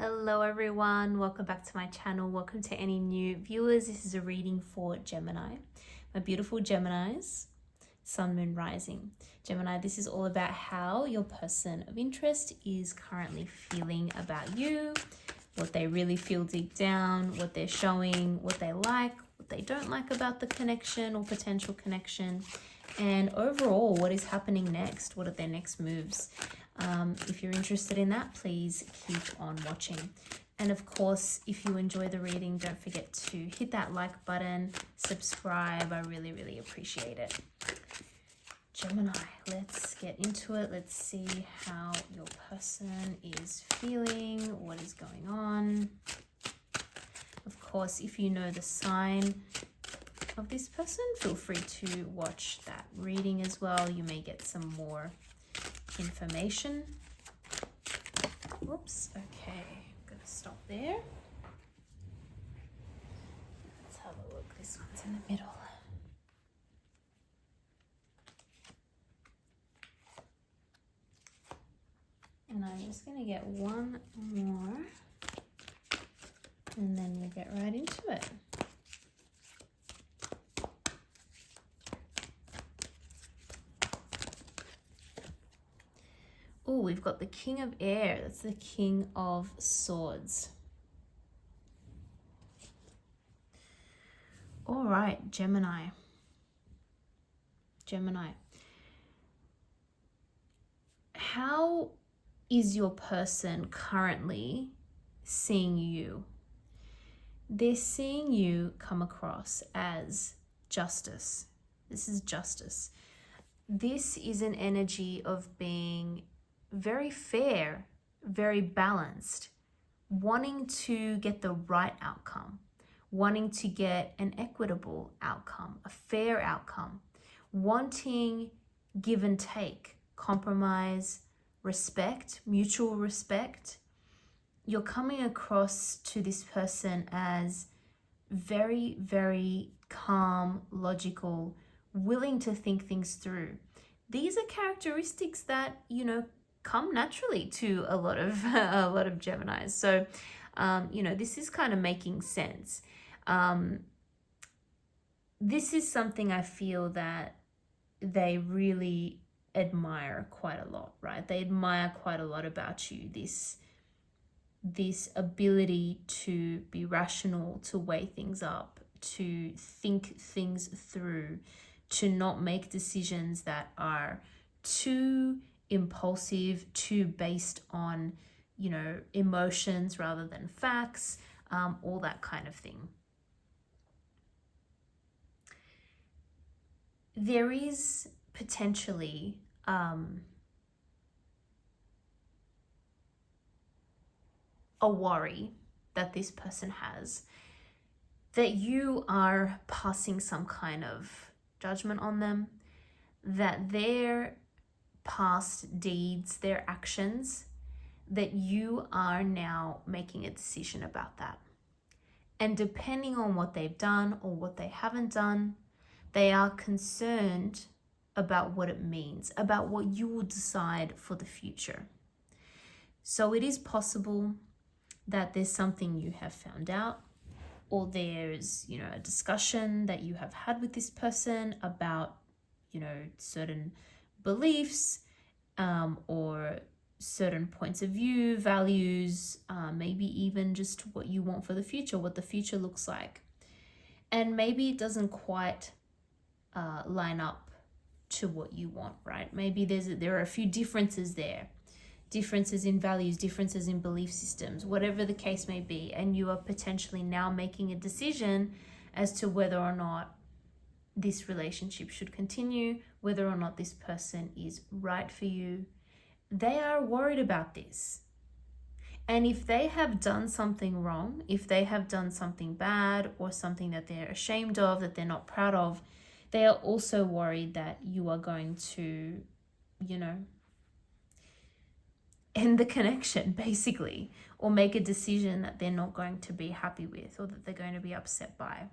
Hello everyone, welcome back to my channel. Welcome to any new viewers. This is a reading for Gemini, my beautiful Geminis, Sun, Moon, Rising. Gemini, this is all about how your person of interest is currently feeling about you, what they really feel deep down, what they're showing, what they like, what they don't like about the connection or potential connection, and overall what is happening next. What are their next moves? If you're interested in that, please keep on watching. And of course, if you enjoy the reading, don't forget to hit that like button, subscribe. I really appreciate it. Gemini, let's get into it. Let's see how your person is feeling, what is going on. Of course, if you know the sign of this person, feel free to watch that reading as well. You may get some more information. Whoops, okay, I'm gonna stop there. Let's have a look. This one's in the middle. And I'm just gonna get one more and then we'll get right into it. Oh, we've got the King of Air. That's the King of Swords. All right, Gemini. How is your person currently seeing you? They're seeing you come across as justice. This is justice. This is an energy of being very fair, very balanced, wanting to get the right outcome, wanting to get an equitable outcome, a fair outcome, wanting give and take, compromise, respect, mutual respect. You're coming across to this person as very calm, logical, willing to think things through. These are characteristics that, come naturally to a lot of Geminis. So, this is kind of making sense. This is something I feel that they really admire quite a lot, right? They admire quite a lot about you. This ability to be rational, to weigh things up, to think things through, to not make decisions that are too impulsive, too based on, emotions rather than facts, all that kind of thing. There is potentially a worry that this person has that you are passing some kind of judgment on them, that their past deeds, their actions, that you are now making a decision about that. And depending on what they've done or what they haven't done, they are concerned about what it means, about what you will decide for the future. So it is possible that there's something you have found out, or there's, a discussion that you have had with this person about, certain beliefs, or certain points of view, values, maybe even just what you want for the future, what the future looks like. And maybe it doesn't quite line up to what you want, right? Maybe there are a few differences there, differences in values, differences in belief systems, whatever the case may be, and you are potentially now making a decision as to whether or not this relationship should continue, whether or not this person is right for you. They are worried about this. And if they have done something wrong, if they have done something bad or something that they're ashamed of, that they're not proud of, they are also worried that you are going to, end the connection, basically, or make a decision that they're not going to be happy with or that they're going to be upset by.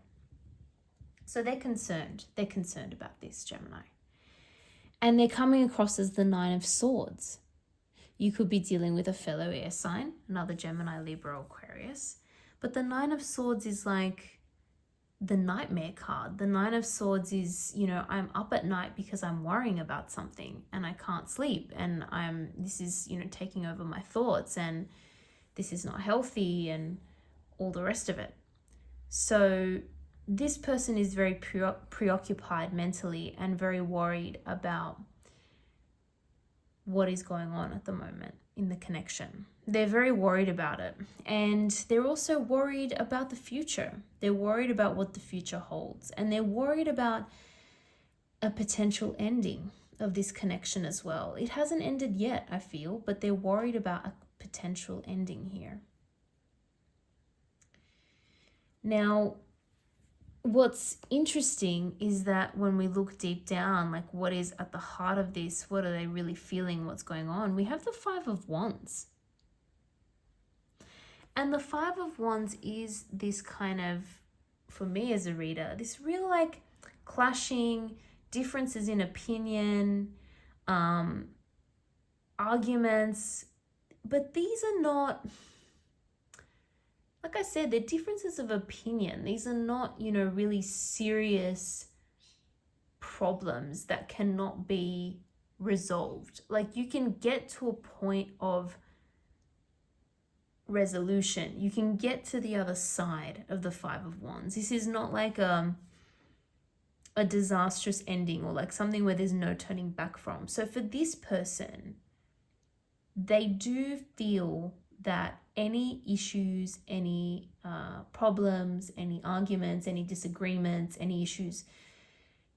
So they're concerned. They're concerned about this, Gemini. And they're coming across as the Nine of Swords. You could be dealing with a fellow air sign, another Gemini, Libra, Aquarius. But the Nine of Swords is like the nightmare card. The Nine of Swords is, you know, I'm up at night because I'm worrying about something and I can't sleep, and this is, you know, taking over my thoughts, and this is not healthy, and all the rest of it. So this person is very preoccupied mentally and very worried about what is going on at the moment in the connection. They're very worried about it. And they're also worried about the future. They're worried about what the future holds. And they're worried about a potential ending of this connection as well. It hasn't ended yet, I feel, but they're worried about a potential ending here. Now, what's interesting is that when we look deep down, like what is at the heart of this, what are they really feeling, what's going on? We have the Five of Wands. And the Five of Wands is this kind of, for me as a reader, this real like clashing, differences in opinion, arguments, but these are not, like I said, they're differences of opinion. These are not, you know, really serious problems that cannot be resolved. Like you can get to a point of resolution. You can get to the other side of the Five of Wands. This is not like a disastrous ending or like something where there's no turning back from. So for this person, they do feel that any issues, any problems, any arguments, any disagreements, any issues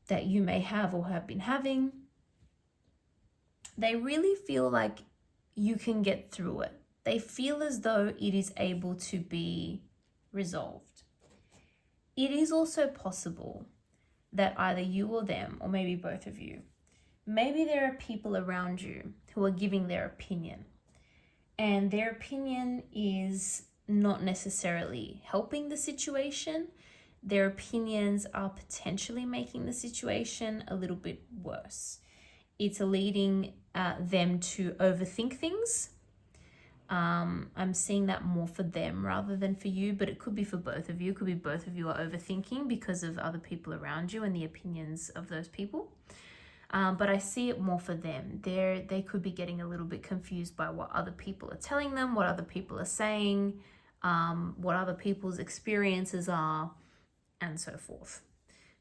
that you may have or have been having, they really feel like you can get through it. They feel as though it is able to be resolved. It is also possible that either you or them, or maybe both of you, maybe there are people around you who are giving their opinion, and their opinion is not necessarily helping the situation. Their opinions are potentially making the situation a little bit worse. It's leading them to overthink things. I'm seeing that more for them rather than for you, but it could be for both of you. It could be both of you are overthinking because of other people around you and the opinions of those people. But I see it more for them. They could be getting a little bit confused by what other people are telling them, what other people are saying, what other people's experiences are, and so forth.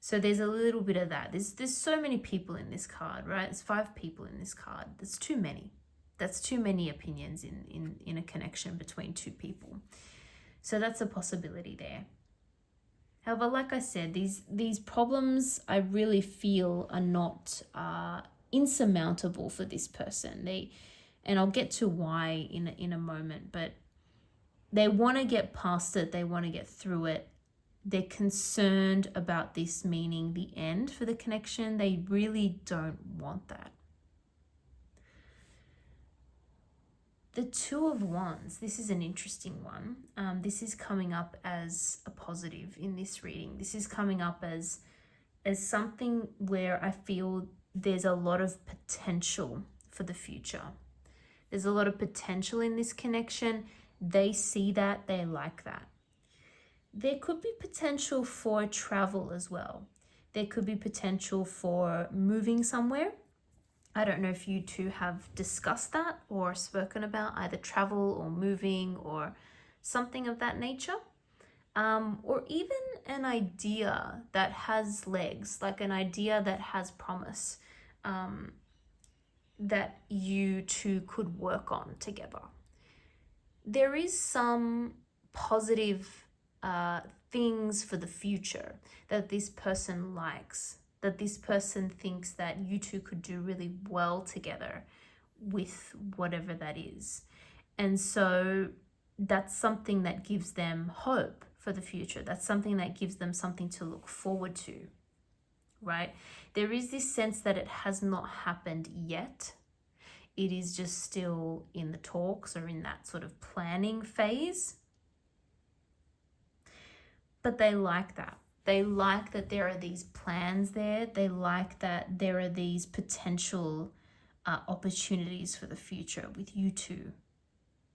So there's a little bit of that. There's so many people in this card, right? There's 5 people in this card. That's too many. That's too many opinions in a connection between 2 people. So that's a possibility there. However, like I said, these problems I really feel are not insurmountable for this person. And I'll get to why in a moment, but they want to get past it. They want to get through it. They're concerned about this meaning the end for the connection. They really don't want that. The Two of Wands, this is an interesting one. This is coming up as a positive in this reading. This is coming up as something where I feel there's a lot of potential for the future. There's a lot of potential in this connection. They see that, they like that. There could be potential for travel as well. There could be potential for moving somewhere. I don't know if you two have discussed that or spoken about either travel or moving or something of that nature. Or even an idea that has legs, like an idea that has promise, that you two could work on together. There is some positive things for the future that this person likes, that this person thinks that you two could do really well together with whatever that is. And so that's something that gives them hope for the future. That's something that gives them something to look forward to, right? There is this sense that it has not happened yet. It is just still in the talks or in that sort of planning phase. But they like that. They like that there are these plans there. They like that there are these potential opportunities for the future with you two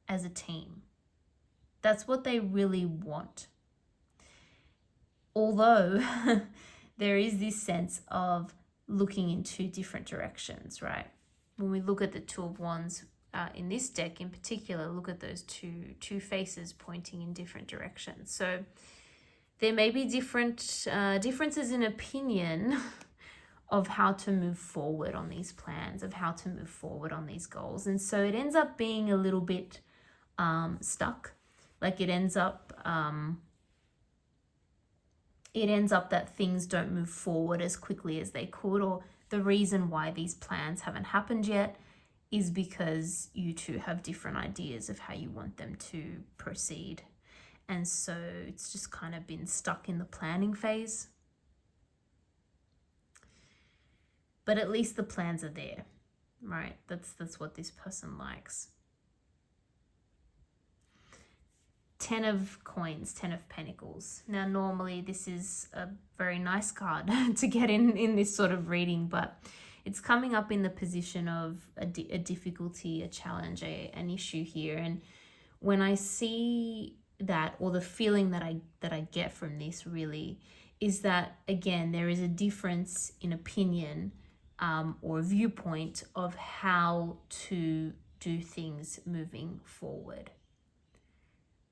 as a team. That's what they really want. Although there is this sense of looking in two different directions, right? When we look at the Two of Wands in this deck in particular, look at those two faces pointing in different directions. So there may be differences in opinion of how to move forward on these plans, of how to move forward on these goals. And so it ends up being a little bit stuck. Like it ends up that things don't move forward as quickly as they could, or the reason why these plans haven't happened yet is because you two have different ideas of how you want them to proceed. And so it's just kind of been stuck in the planning phase. But at least the plans are there, right? That's what this person likes. 10 of Coins, 10 of Pentacles. Now, normally this is a very nice card to get in this sort of reading, but it's coming up in the position of a difficulty, a challenge, an issue here. And when I see that, or the feeling that I get from this really, is that, again, there is a difference in opinion or viewpoint of how to do things moving forward.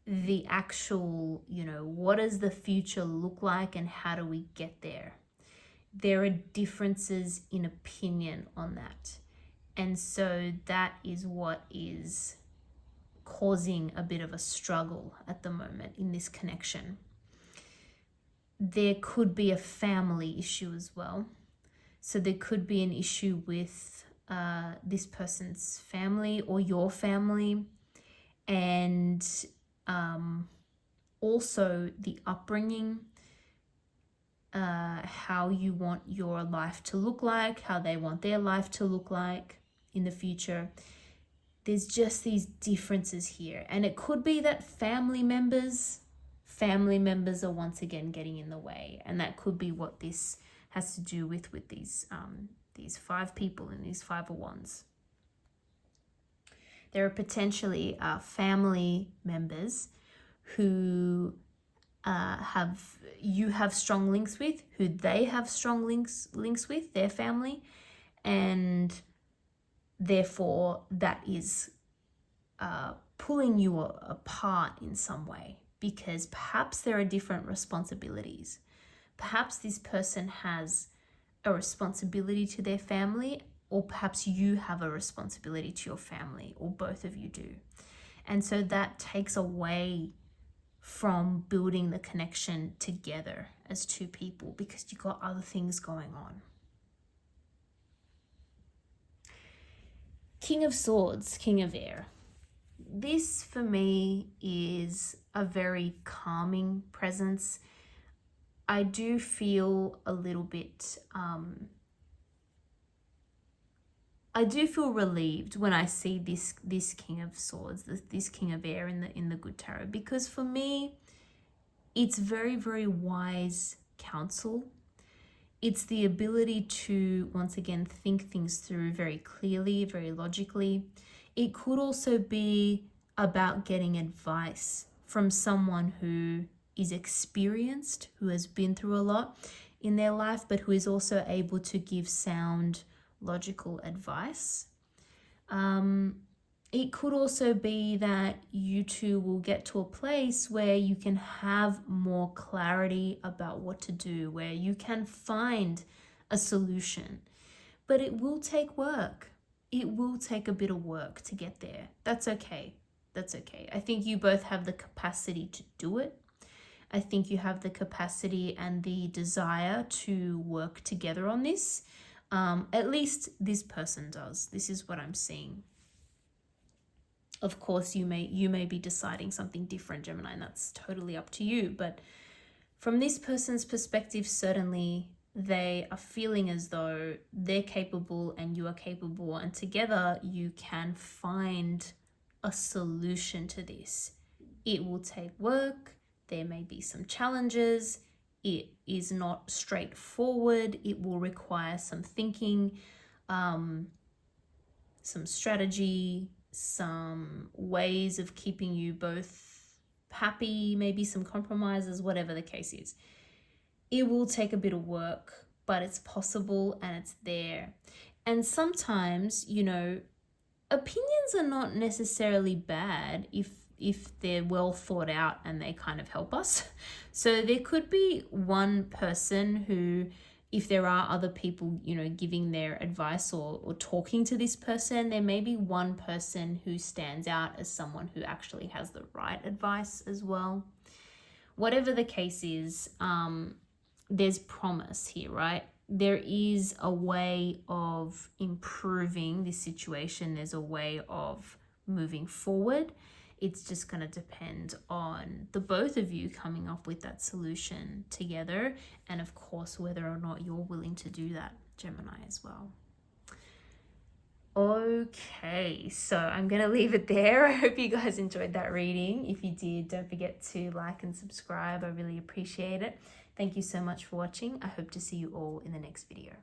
The actual, what does the future look like and how do we get there? There are differences in opinion on that. And so that is what is causing a bit of a struggle at the moment in this connection. There could be a family issue as well. So there could be an issue with this person's family or your family, and also the upbringing, how you want your life to look like, how they want their life to look like in the future. There's just these differences here. And it could be that family members are once again getting in the way. And that could be what this has to do with these 5 people in these 5 of Wands. There are potentially family members who you have strong links with, who they have strong links with, their family, and therefore that is pulling you apart in some way, because perhaps there are different responsibilities. Perhaps this person has a responsibility to their family, or perhaps you have a responsibility to your family, or both of you do. And so that takes away from building the connection together as 2 people, because you've got other things going on. King of Swords, King of Air. This for me is a very calming presence. I do feel a little bit, I do feel relieved when I see this King of Swords, this King of Air in the Good Tarot, because for me, it's very, very wise counsel. It's the ability to, once again, think things through very clearly, very logically. It could also be about getting advice from someone who is experienced, who has been through a lot in their life, but who is also able to give sound, logical advice. It could also be that you two will get to a place where you can have more clarity about what to do, where you can find a solution. But it will take work. It will take a bit of work to get there. That's okay. That's okay. I think you both have the capacity to do it. I think you have the capacity and the desire to work together on this. At least this person does. This is what I'm seeing. Of course, you may be deciding something different, Gemini, and that's totally up to you. But from this person's perspective, certainly they are feeling as though they're capable and you are capable, and together you can find a solution to this. It will take work. There may be some challenges. It is not straightforward. It will require some thinking. some strategy, some ways of keeping you both happy, maybe some compromises, whatever the case is. It will take a bit of work, but it's possible and it's there. And sometimes, you know, opinions are not necessarily bad if they're well thought out and they kind of help us. So there could be one person who, if there are other people, you know, giving their advice or talking to this person, there may be one person who stands out as someone who actually has the right advice as well. Whatever the case is, there's promise here, right? There is a way of improving this situation. There's a way of moving forward. It's just going to depend on the both of you coming up with that solution together. And of course, whether or not you're willing to do that, Gemini, as well. Okay, so I'm going to leave it there. I hope you guys enjoyed that reading. If you did, don't forget to like and subscribe. I really appreciate it. Thank you so much for watching. I hope to see you all in the next video.